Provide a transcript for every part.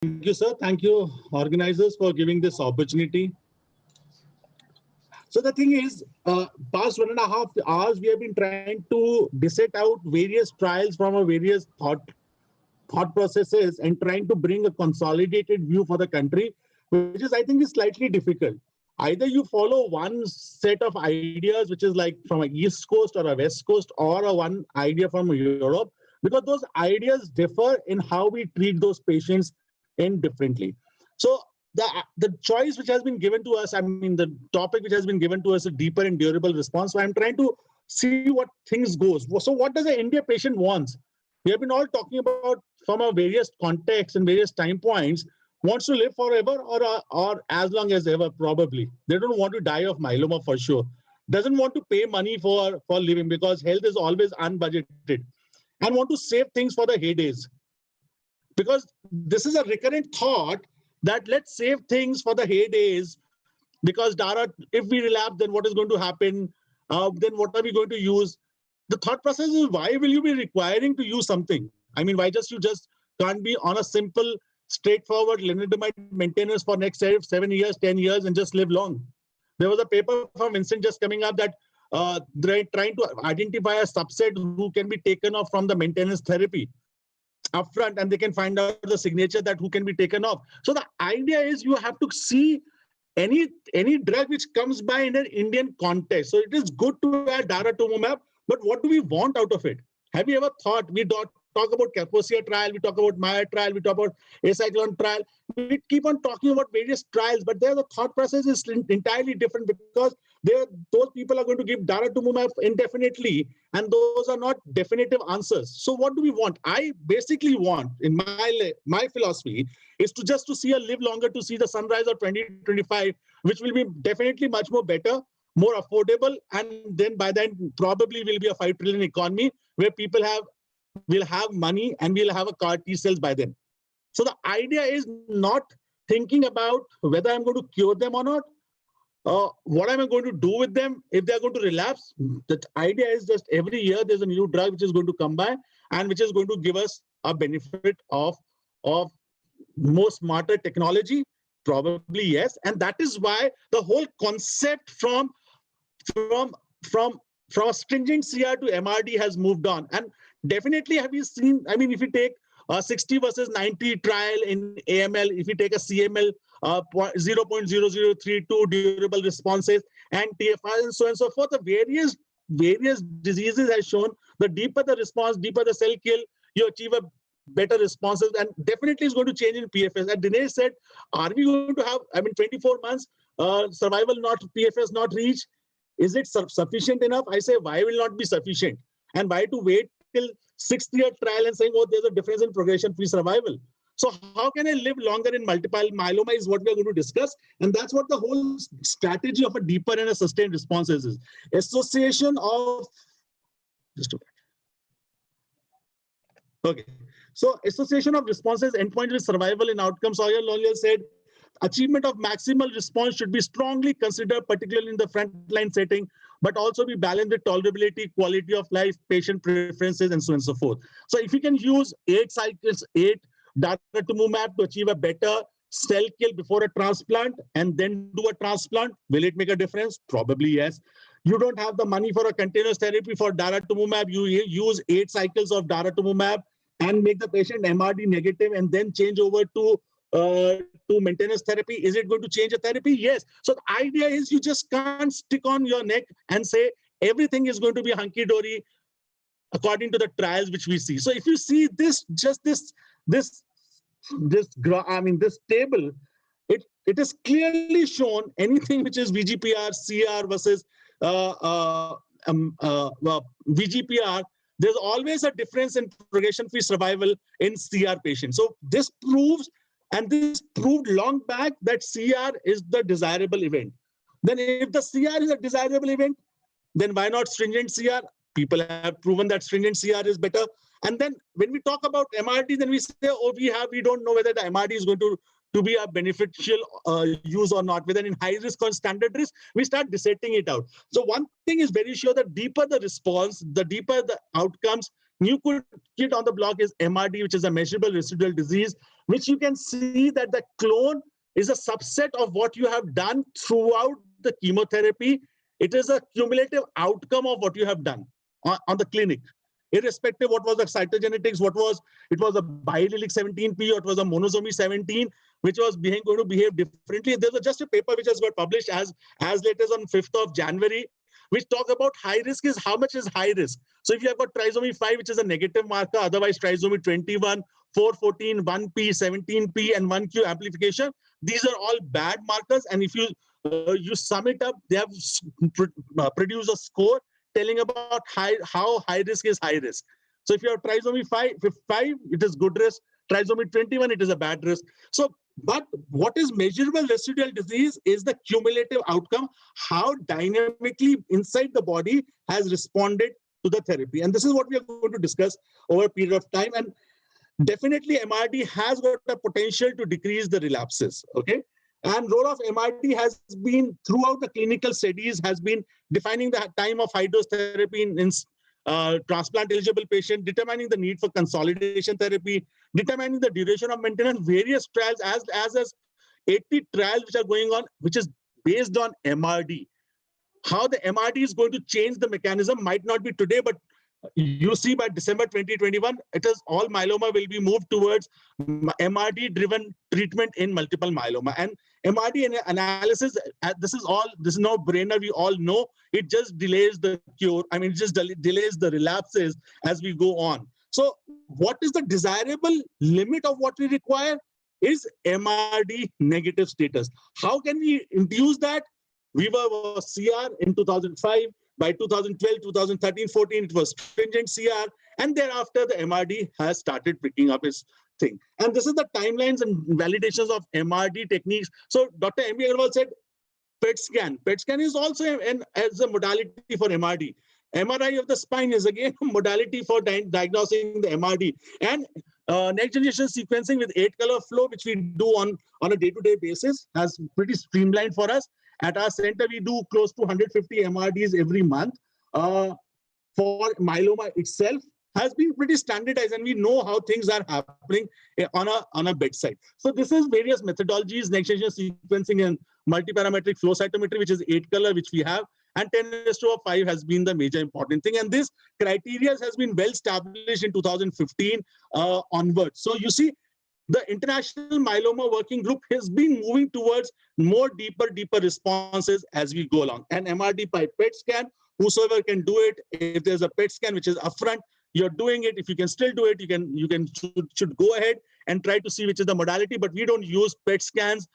Thank you, sir. Thank you, organizers, for giving this opportunity. So the thing is, past 1.5 hours, we have been trying to dissect out various trials from a various thought processes and trying to bring a consolidated view for the country, which is, I think, is slightly difficult. Either you follow one set of ideas, which is like from a East Coast or a West Coast, or a one idea from Europe, because those ideas differ in how we treat those patients in differently. So the choice which has been given to us, I mean, the topic which has been given to us, a deeper and durable response. So I'm trying to see what things goes. So what does an India patient wants? We have been all talking about from a various contexts and various time points, wants to live forever or as long as ever, probably. They don't want to die of myeloma for sure. Doesn't want to pay money for living because health is always unbudgeted, and want to save things for the heydays. Because this is a recurrent thought that let's save things for the heydays, because Dara, if we relapse, then what is going to happen? Then what are we going to use? The thought process is, why will you be requiring to use something? I mean, why just you just can't be on a simple, straightforward lenalidomide maintenance for next 7 years, 10 years, and just live long? There was a paper from Vincent just coming up that they're trying to identify a subset who can be taken off from the maintenance therapy upfront, and they can find out the signature that who can be taken off. So the idea is you have to see any drug which comes by in an Indian context. So it is good to add daratumumab, but what do we want out of it? Have you ever thought? We talk about Kaposia trial, we talk about Maya trial, we talk about Acyclone trial. We keep on talking about various trials, but there the thought process is entirely different, because those people are going to give daratumumab indefinitely, and those are not definitive answers. So what do we want? I basically want, in my philosophy, is to just to see a live longer, to see the sunrise of 2025, which will be definitely much more better, more affordable, and then by then probably will be a 5 trillion economy where people will have money and we'll have a CAR T cells by then. So the idea is not thinking about whether I'm going to cure them or not, what am I going to do with them if they're going to relapse. The idea is just every year there's a new drug which is going to come by and which is going to give us a benefit of more smarter technology, probably yes. And that is why the whole concept from a stringent CR to MRD has moved on. And definitely, have you seen, I mean, if you take a 60 versus 90 trial in AML, if you take a CML 0.0032 durable responses and TFR and so on and so forth, the various diseases has shown the deeper the response, deeper the cell kill, you achieve a better responses, and definitely is going to change in PFS. And Dinesh said, are we going to have, I mean, 24 months survival not PFS not reach? Is it sufficient enough? I say, why will not be sufficient? And why to wait till 6th year trial and saying, oh, there's a difference in progression-free survival? So how can I live longer in multiple myeloma is what we are going to discuss. And that's what the whole strategy of a deeper and a sustained response is. Association of, just a minute. Okay. So association of responses, endpoint with survival and outcomes. Sawyer Lawler said, achievement of maximal response should be strongly considered, particularly in the frontline setting, but also be balanced with tolerability, quality of life, patient preferences, and so on and so forth. So if you can use 8 cycles, 8 daratumumab to achieve a better cell kill before a transplant and then do a transplant, will it make a difference? Probably yes. You don't have the money for a continuous therapy for daratumumab, you use 8 cycles of daratumumab and make the patient MRD negative and then change over to maintenance therapy. Is it going to change a therapy? Yes. So the idea is you just can't stick on your neck and say everything is going to be hunky-dory according to the trials which we see. So if you see this table, it is clearly shown anything which is VGPR, CR versus VGPR, there's always a difference in progression-free survival in CR patients. So this proves, and this proved long back, that CR is the desirable event. Then if the CR is a desirable event, then why not stringent CR? People have proven that stringent CR is better. And then when we talk about MRD, then we say, oh, we don't know whether the MRD is going to be a beneficial use or not, whether in high risk or standard risk, we start dissecting it out. So one thing is very sure, the deeper the response, the deeper the outcomes. New kid on the block is MRD, which is a measurable residual disease, which you can see that the clone is a subset of what you have done throughout the chemotherapy. It is a cumulative outcome of what you have done on the clinic, irrespective what was the cytogenetics, it was a biallelic 17p, or it was a monosomy 17, which was going to behave differently. There's just a paper which has got published as late as on 5th of January, which talk about high risk is how much is high risk. So if you have got trisomy 5, which is a negative marker, otherwise trisomy 21, 414, 1p, 17p, and 1q amplification, these are all bad markers. And if you sum it up, they have produced a score telling about how high risk is high risk. So if you have trisomy 5, it is good risk. Trisomy 21, it is a bad risk. So, but what is measurable residual disease is the cumulative outcome, how dynamically inside the body has responded to the therapy. And this is what we are going to discuss over a period of time. And definitely MRD has got a potential to decrease the relapses, okay? And role of MRD has been throughout the clinical studies, has been defining the time of high dose therapy in transplant eligible patient, determining the need for consolidation therapy, determining the duration of maintenance, various trials as 80 trials which are going on, which is based on MRD. How the MRD is going to change the mechanism might not be today, but you see by December 2021, it is all myeloma will be moved towards MRD-driven treatment in multiple myeloma. And MRD analysis, this is no brainer. We all know it just delays the cure. I mean, it just delays the relapses as we go on. So what is the desirable limit of what we require is MRD negative status. How can we induce that? Viva was CR in 2005. By 2012, 2013, 14, it was stringent CR. And thereafter, the MRD has started picking up its thing. And this is the timelines and validations of MRD techniques. So Dr. M.B. Agarwal said, PET scan. PET scan is also as a modality for MRD. MRI of the spine is again a modality for diagnosing the MRD. And next generation sequencing with 8-color flow, which we do on a day-to-day basis, has pretty streamlined for us. At our center, we do close to 150 MRDs every month. For myeloma itself has been pretty standardized, and we know how things are happening on a bedside. So this is various methodologies, next generation sequencing and multiparametric flow cytometry, which is 8-color, which we have, and 10⁵ has been the major important thing. And this criteria has been well established in 2015 onwards. So you see, the International Myeloma Working Group has been moving towards more deeper responses as we go along. And MRD by PET scan, whosoever can do it. If there's a PET scan which is upfront, you're doing it. If you can still do it, you should go ahead and try to see which is the modality. But we don't use PET scans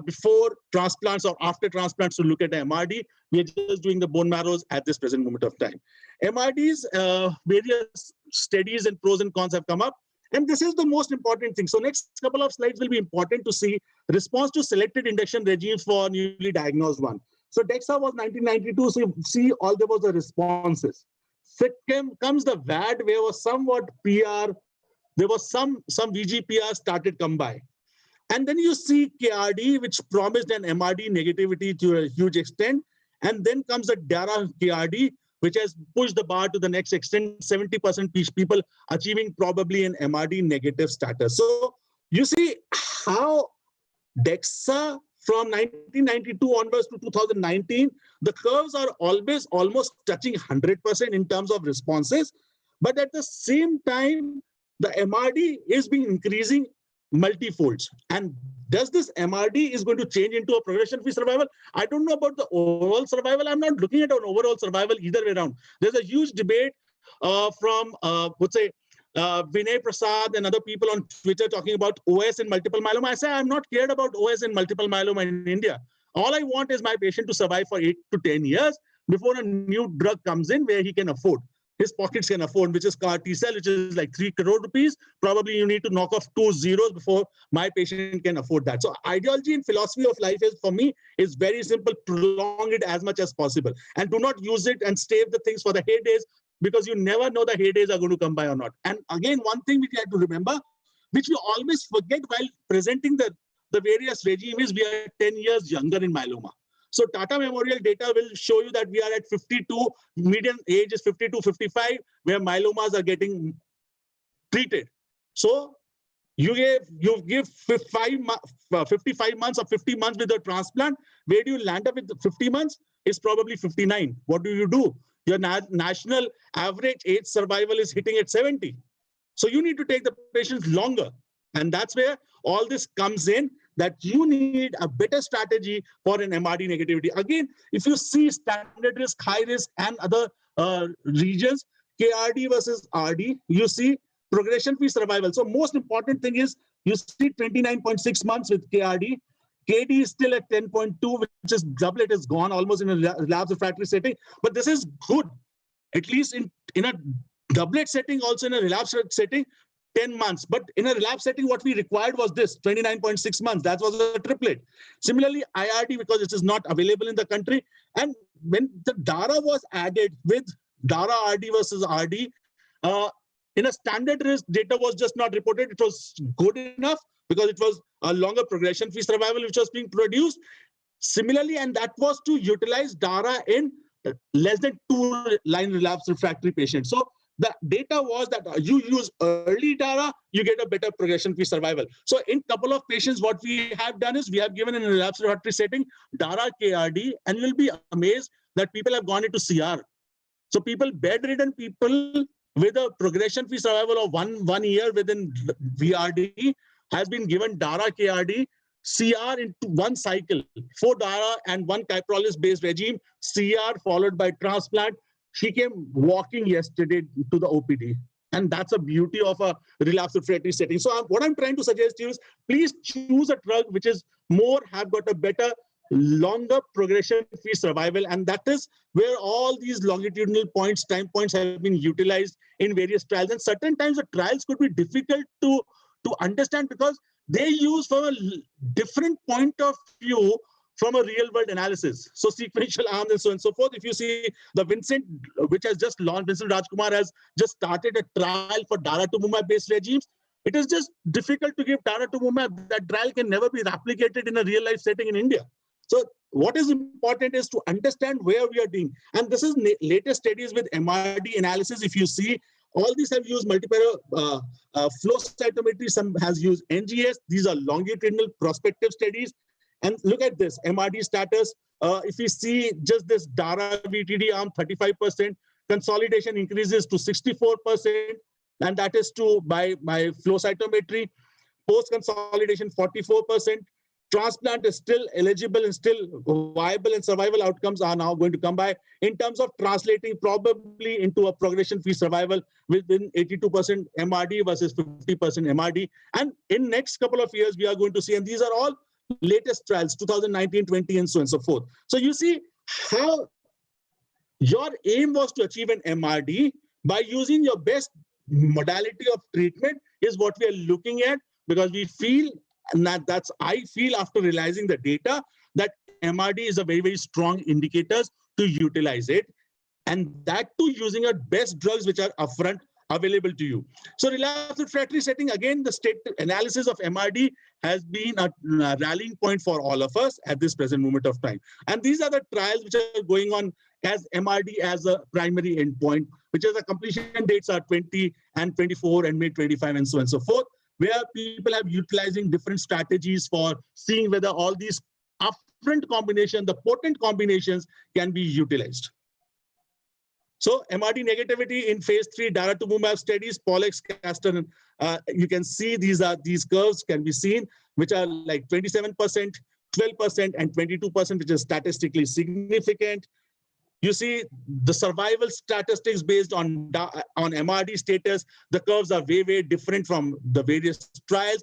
before transplants or after transplants to look at MRD. We are just doing the bone marrows at this present moment of time. MRDs, various studies and pros and cons have come up. And this is the most important thing. So next couple of slides will be important to see response to selected induction regimes for newly diagnosed one. So DEXA was 1992. So you see all there was the responses. Second comes the VAD, where was somewhat PR. There was some VGPR started come by. And then you see KRD, which promised an MRD negativity to a huge extent. And then comes the DARA KRD, which has pushed the bar to the next extent, 70% people achieving probably an MRD negative status. So you see how DEXA from 1992 onwards to 2019, the curves are always almost touching 100% in terms of responses. But at the same time, the MRD is being increasing multifolds. And does this MRD is going to change into a progression-free survival? I don't know about the overall survival. I'm not looking at an overall survival either way around. There's a huge debate from, Vinay Prasad and other people on Twitter talking about OS in multiple myeloma. I say I'm not cared about OS in multiple myeloma in India. All I want is my patient to survive for 8 to 10 years before a new drug comes in where he can afford. His pockets can afford, which is CAR T-cell, which is like 3 crore rupees. Probably you need to knock off 2 zeros before my patient can afford that. So ideology and philosophy of life is, for me, is very simple. Prolong it as much as possible. And do not use it and save the things for the heydays, because you never know the heydays are going to come by or not. And again, one thing we have to remember, which we always forget while presenting the various regimes, we are 10 years younger in myeloma. So Tata Memorial data will show you that we are at 52, median age is 52, 55, where myelomas are getting treated. So You give 55 months or 50 months with the transplant. Where do you land up with 50 months? It's probably 59. What do? Your national average age survival is hitting at 70. So you need to take the patients longer. And that's where all this comes in, that you need a better strategy for an MRD negativity. Again, if you see standard risk, high risk, and other regions, KRD versus RD, you see progression-free survival. So most important thing is you see 29.6 months with KRD. KD is still at 10.2, which is double. It is gone almost in a relapse refractory setting. But this is good, at least in a doublet setting, also in a relapse setting, 10 months. But in a relapse setting, what we required was this, 29.6 months. That was a triplet. Similarly, IRD, because it is not available in the country. And when the DARA was added with DARA RD versus RD, in a standard risk, data was just not reported. It was good enough because it was a longer progression-free survival which was being produced. Similarly, and that was to utilize DARA in less than 2-line relapse refractory patients. So the data was that you use early DARA, you get a better progression-free survival. So in couple of patients, what we have done is we have given in a relapse refractory setting DARA KRD, and you'll be amazed that people have gone into CR. So bedridden people with a progression-free survival of one year within VRD has been given DARA KRD, CR into one cycle, 4 DARA and 1 Kyprolis-based regime, CR followed by transplant. She came walking yesterday to the OPD. And that's a beauty of a relapse refractory setting. So what I'm trying to suggest to you is, please choose a drug which is have got a better, longer progression-free survival. And that is where all these longitudinal time points have been utilized in various trials. And certain times the trials could be difficult to understand because they use from a different point of view from a real-world analysis. So sequential arms and so on and so forth. If you see the Vincent, which has just launched, Vincent Rajkumar has just started a trial for daratumumab-based regimes. It is just difficult to give daratumumab. That trial can never be replicated in a real-life setting in India. So what is important is to understand where we are doing. And this is latest studies with MRD analysis. If you see, all these have used multiple flow cytometry. Some has used NGS. These are longitudinal prospective studies. And look at this, MRD status. If we see just this DARA VTD arm, 35%, consolidation increases to 64%, and that is by flow cytometry. Post-consolidation, 44%. Transplant is still eligible and still viable, and survival outcomes are now going to come by in terms of translating probably into a progression-free survival within 82% MRD versus 50% MRD. And in next couple of years, we are going to see, and these are all latest trials, 2019, 20, and so on and so forth. So you see how your aim was to achieve an MRD by using your best modality of treatment is what we are looking at, because we feel, and I feel after realizing the data, that MRD is a very, very strong indicator to utilize it. And that too using our best drugs which are upfront available to you. So relapse refractory setting, again, the state analysis of MRD has been a rallying point for all of us at this present moment of time. And these are the trials which are going on as MRD as a primary endpoint, which is the completion dates are 20 and 24 and May 25 and so on and so forth, where people are utilizing different strategies for seeing whether all these upfront combinations, the potent combinations, can be utilized. So MRD negativity in phase 3 daratumumab studies, Pollex, Castor, you can see these curves can be seen, which are like 27%, 12%, and 22%, which is statistically significant. You see the survival statistics based on MRD status. The curves are way, way different from the various trials.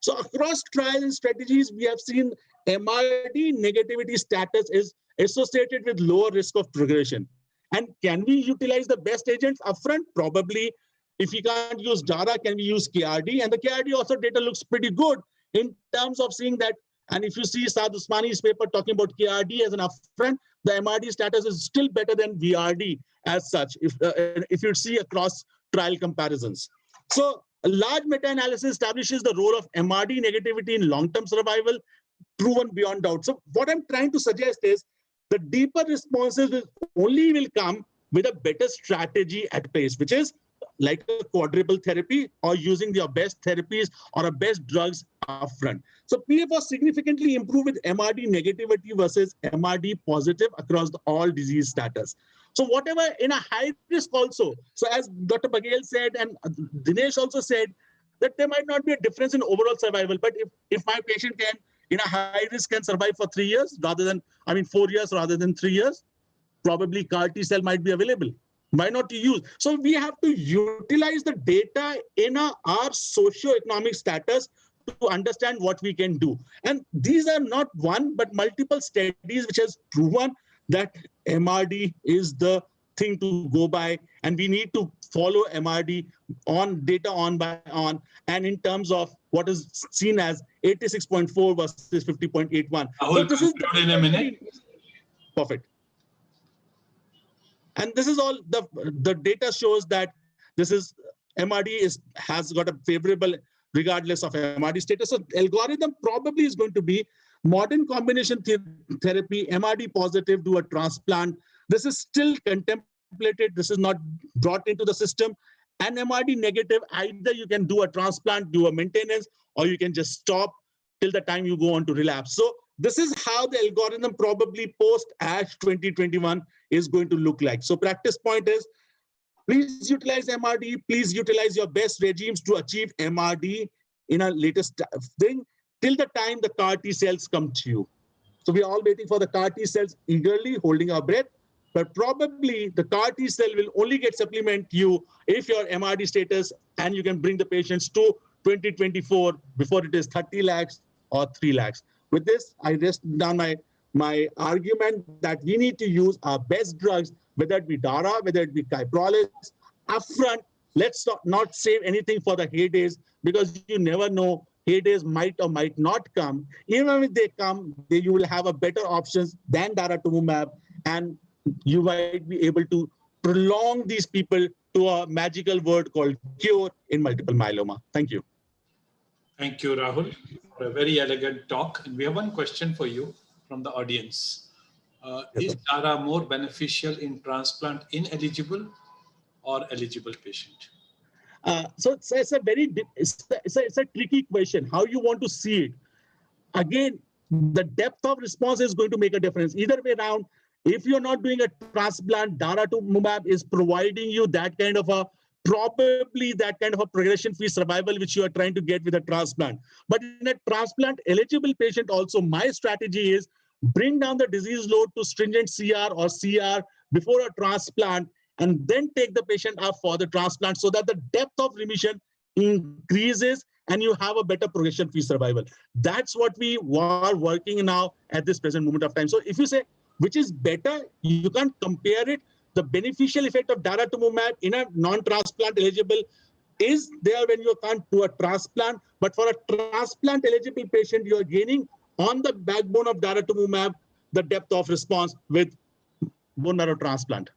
So across trials and strategies, we have seen MRD negativity status is associated with lower risk of progression. And can we utilize the best agents upfront? Probably. If we can't use DARA, can we use KRD? And the KRD also data looks pretty good in terms of seeing that. And if you see Saad Usmani's paper talking about KRD as an upfront, the MRD status is still better than VRD as such, if you see across trial comparisons. So a large meta-analysis establishes the role of MRD negativity in long-term survival, proven beyond doubt. So what I'm trying to suggest is the deeper responses will come with a better strategy at place, which is like a quadruple therapy or using your best therapies or best drugs upfront. So PFOS significantly improved with MRD negativity versus MRD positive across all disease status. So whatever in a high risk also, so as Dr. Baghel said and Dinesh also said, that there might not be a difference in overall survival, but if my patient can, in a high risk, can survive for 3 years rather than, 4 years rather than 3 years, probably CAR T cell might be available. Why not to use? So we have to utilize the data in our socio-economic status to understand what we can do. And these are not one, but multiple studies which has proven that MRD is the thing to go by, and we need to follow MRD on data on by on, and in terms of what is seen as 86.4 versus 50.81. So this is in a minute. Perfect. And this is all the data shows that this is MRD has got a favorable regardless of MRD status. So algorithm probably is going to be modern combination therapy, MRD positive, do a transplant. This is still contemplated. This is not brought into the system. And MRD negative, either you can do a transplant, do a maintenance, or you can just stop till the time you go on to relapse. So this is how the algorithm probably post ASH 2021 is going to look like. So practice point is, please utilize MRD. Please utilize your best regimes to achieve MRD in a latest thing till the time the CAR T cells come to you. So we are all waiting for the CAR T cells eagerly, holding our breath. But probably the CAR T cell will only get supplement you if your MRD status, and you can bring the patients to 2024 before it is 30 lakhs or 3 lakhs. With this, I rest down my argument that we need to use our best drugs, whether it be DARA, whether it be Kyprolis, upfront. Let's not save anything for the heydays, because you never know, heydays might or might not come. Even if they come, you will have a better options than daratumumab, and you might be able to prolong these people to a magical word called cure in multiple myeloma. Thank you. Thank you, Rahul, for a very elegant talk. And we have one question for you from the audience. Is DARA more beneficial in transplant ineligible or eligible patient? So it's a very it's a tricky question. How you want to see it? Again, the depth of response is going to make a difference. Either way around, if you're not doing a transplant, daratumumab is providing you that kind of a progression-free survival which you are trying to get with a transplant. But in a transplant eligible patient also, my strategy is bring down the disease load to stringent CR or CR before a transplant, and then take the patient up for the transplant so that the depth of remission increases and you have a better progression-free survival. That's what we are working now at this present moment of time. So if you say which is better, you can't compare it. The beneficial effect of daratumumab in a non-transplant eligible is there when you can't do a transplant, but for a transplant eligible patient, you are gaining on the backbone of daratumumab the depth of response with bone marrow transplant.